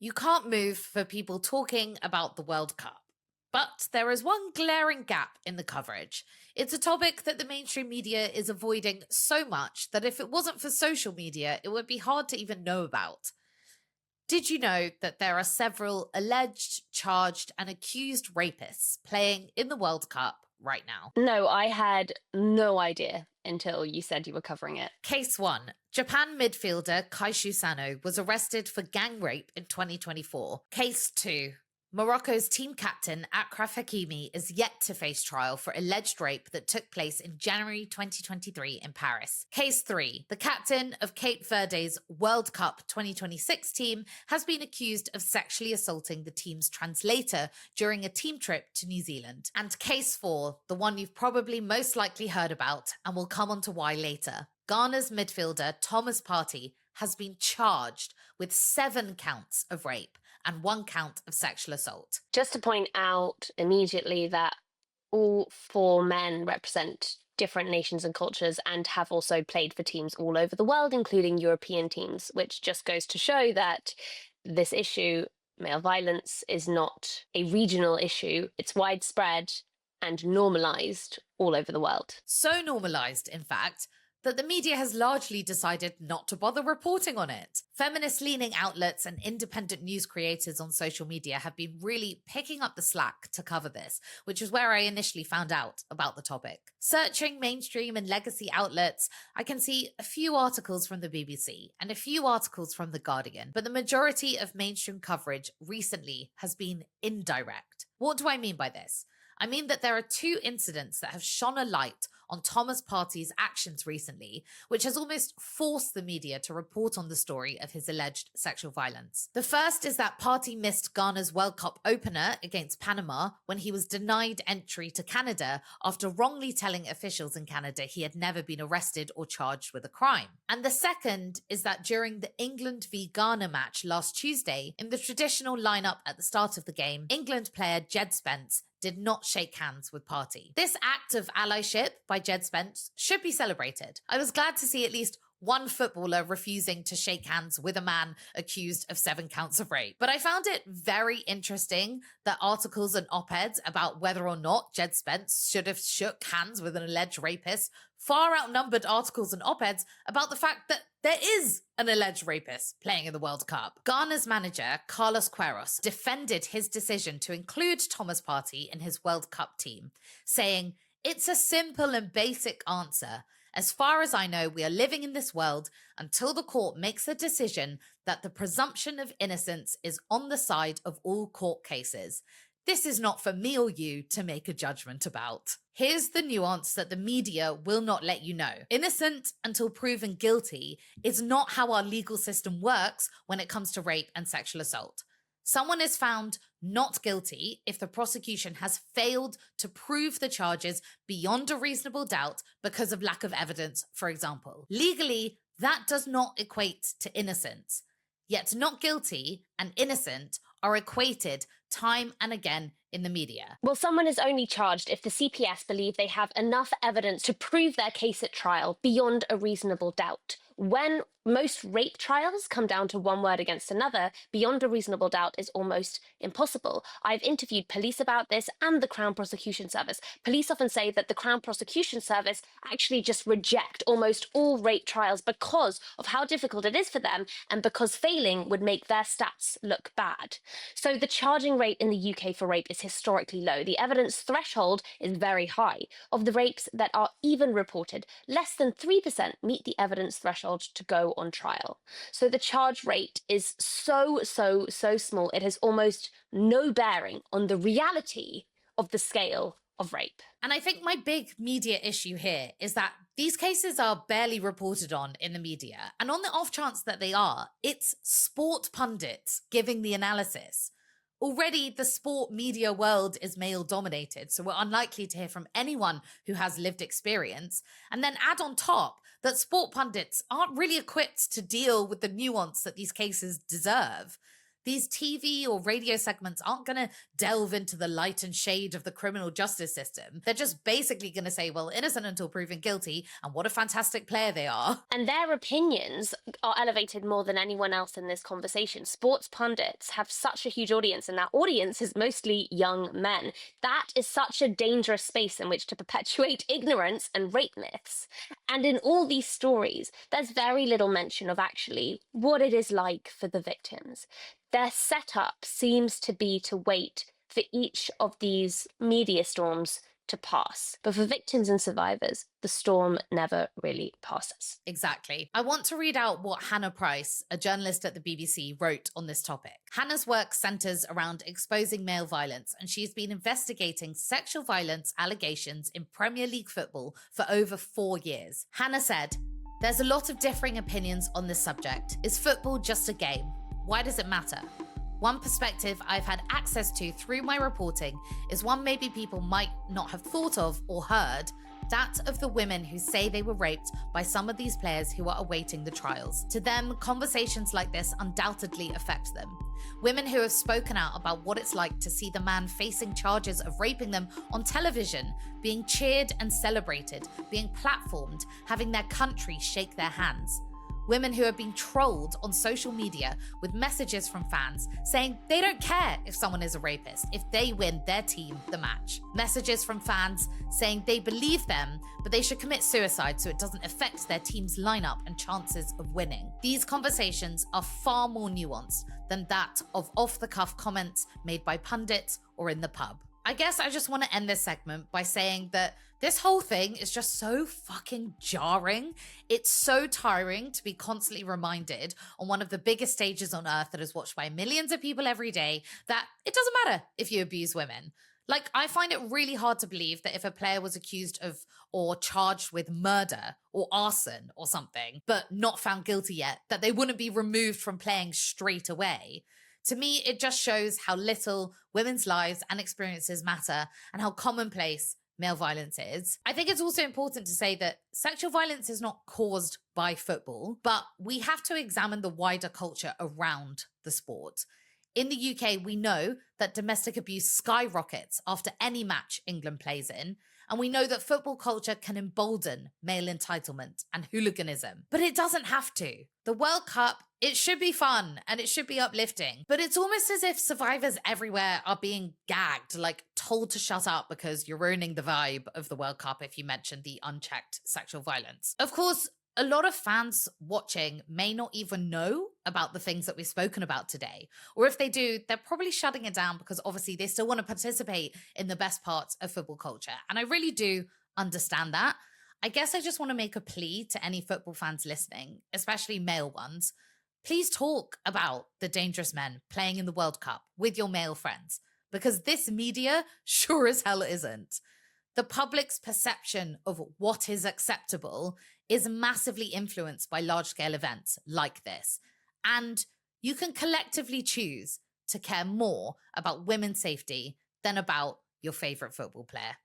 You can't move for people talking about the World Cup. But there is one glaring gap in the coverage. It's a topic that the mainstream media is avoiding so much that if it wasn't for social media, it would be hard to even know about. Did you know that there are several alleged, charged, and accused rapists playing in the World Cup right now? No, I had no idea until you said you were covering it. Case 1. Japan midfielder Kaishu Sano was arrested for gang rape in 2024. Case 2. Morocco's team captain Achraf Hakimi is yet to face trial for alleged rape that took place in January 2023 in Paris. Case 3. The captain of Cape Verde's World Cup 2026 team has been accused of sexually assaulting the team's translator during a team trip to New Zealand. And Case 4, the one you've probably most likely heard about and will come on to why later. Ghana's midfielder Thomas Partey has been charged with 7 counts of rape and 1 count of sexual assault. Just to point out immediately that all 4 men represent different nations and cultures and have also played for teams all over the world, including European teams, which just goes to show that this issue, male violence, is not a regional issue. It's widespread and normalized all over the world. So normalized, in fact, that the media has largely decided not to bother reporting on it. Feminist-leaning outlets and independent news creators on social media have been really picking up the slack to cover this, which is where I initially found out about the topic. Searching mainstream and legacy outlets, I can see a few articles from the BBC and a few articles from The Guardian, but the majority of mainstream coverage recently has been indirect. What do I mean by this? I mean that there are 2 incidents that have shone a light on Thomas Partey's actions recently, which has almost forced the media to report on the story of his alleged sexual violence. The first is that Partey missed Ghana's World Cup opener against Panama when he was denied entry to Canada after wrongly telling officials in Canada he had never been arrested or charged with a crime. And the second is that during the England v Ghana match last Tuesday, in the traditional lineup at the start of the game, England player Jed Spence did not shake hands with Partey. This act of allyship by Jed Spence should be celebrated. I was glad to see at least one footballer refusing to shake hands with a man accused of 7 counts of rape. But I found it very interesting that articles and op-eds about whether or not Jed Spence should have shook hands with an alleged rapist far outnumbered articles and op-eds about the fact that there is an alleged rapist playing in the World Cup. Ghana's manager, Carlos Queiroz, defended his decision to include Thomas Partey in his World Cup team, saying, "It's a simple and basic answer. As far as I know, we are living in this world until the court makes a decision that the presumption of innocence is on the side of all court cases. This is not for me or you to make a judgment about." Here's the nuance that the media will not let you know. Innocent until proven guilty is not how our legal system works when it comes to rape and sexual assault. Someone is found not guilty if the prosecution has failed to prove the charges beyond a reasonable doubt because of lack of evidence, for example. Legally, that does not equate to innocence. Yet not guilty and innocent are equated time and again in the media. Well, someone is only charged if the CPS believe they have enough evidence to prove their case at trial beyond a reasonable doubt. When most rape trials come down to one word against another, beyond a reasonable doubt is almost impossible. I've interviewed police about this and the Crown Prosecution Service. Police often say that the Crown Prosecution Service actually just reject almost all rape trials because of how difficult it is for them and because failing would make their stats look bad. So the charging rate in the UK for rape is historically low. The evidence threshold is very high. Of the rapes that are even reported, less than 3% meet the evidence threshold to go on trial. So the charge rate is so small, it has almost no bearing on the reality of the scale of rape. And I think my big media issue here is that these cases are barely reported on in the media. And on the off chance that they are, it's sport pundits giving the analysis. Already, the sport media world is male dominated, so we're unlikely to hear from anyone who has lived experience. And then add on top that sport pundits aren't really equipped to deal with the nuance that these cases deserve. These TV or radio segments aren't going to delve into the light and shade of the criminal justice system. They're just basically going to say, well, innocent until proven guilty, and what a fantastic player they are. And their opinions are elevated more than anyone else in this conversation. Sports pundits have such a huge audience, and that audience is mostly young men. That is such a dangerous space in which to perpetuate ignorance and rape myths. And in all these stories, there's very little mention of actually what it is like for the victims. Their setup seems to be to wait for each of these media storms to pass. But for victims and survivors, the storm never really passes. Exactly. I want to read out what Hannah Price, a journalist at the BBC, wrote on this topic. Hannah's work centers around exposing male violence, and she's been investigating sexual violence allegations in Premier League football for over 4 years. Hannah said, "There's a lot of differing opinions on this subject. Is football just a game? Why does it matter? One perspective I've had access to through my reporting is one maybe people might not have thought of or heard, that of the women who say they were raped by some of these players who are awaiting the trials. To them, conversations like this undoubtedly affect them. Women who have spoken out about what it's like to see the man facing charges of raping them on television, being cheered and celebrated, being platformed, having their country shake their hands. Women who have been trolled on social media with messages from fans saying they don't care if someone is a rapist, if they win their team the match. Messages from fans saying they believe them, but they should commit suicide so it doesn't affect their team's lineup and chances of winning. These conversations are far more nuanced than that of off-the-cuff comments made by pundits or in the pub." I guess I just want to end this segment by saying that this whole thing is just so fucking jarring. It's so tiring to be constantly reminded on one of the biggest stages on earth that is watched by millions of people every day that it doesn't matter if you abuse women. Like, I find it really hard to believe that if a player was accused of or charged with murder or arson or something, but not found guilty yet, that they wouldn't be removed from playing straight away. To me, it just shows how little women's lives and experiences matter and how commonplace male violence is. I think it's also important to say that sexual violence is not caused by football, but we have to examine the wider culture around the sport. In the UK, we know that domestic abuse skyrockets after any match England plays in, and we know that football culture can embolden male entitlement and hooliganism. But it doesn't have to. The World Cup, it should be fun and it should be uplifting, but it's almost as if survivors everywhere are being gagged, like told to shut up because you're ruining the vibe of the World Cup if you mention the unchecked sexual violence. Of course, a lot of fans watching may not even know about the things that we've spoken about today. Or if they do, they're probably shutting it down because obviously they still want to participate in the best parts of football culture. And I really do understand that. I guess I just want to make a plea to any football fans listening, especially male ones. Please talk about the dangerous men playing in the World Cup with your male friends, because this media sure as hell isn't. The public's perception of what is acceptable is massively influenced by large-scale events like this. And you can collectively choose to care more about women's safety than about your favorite football player.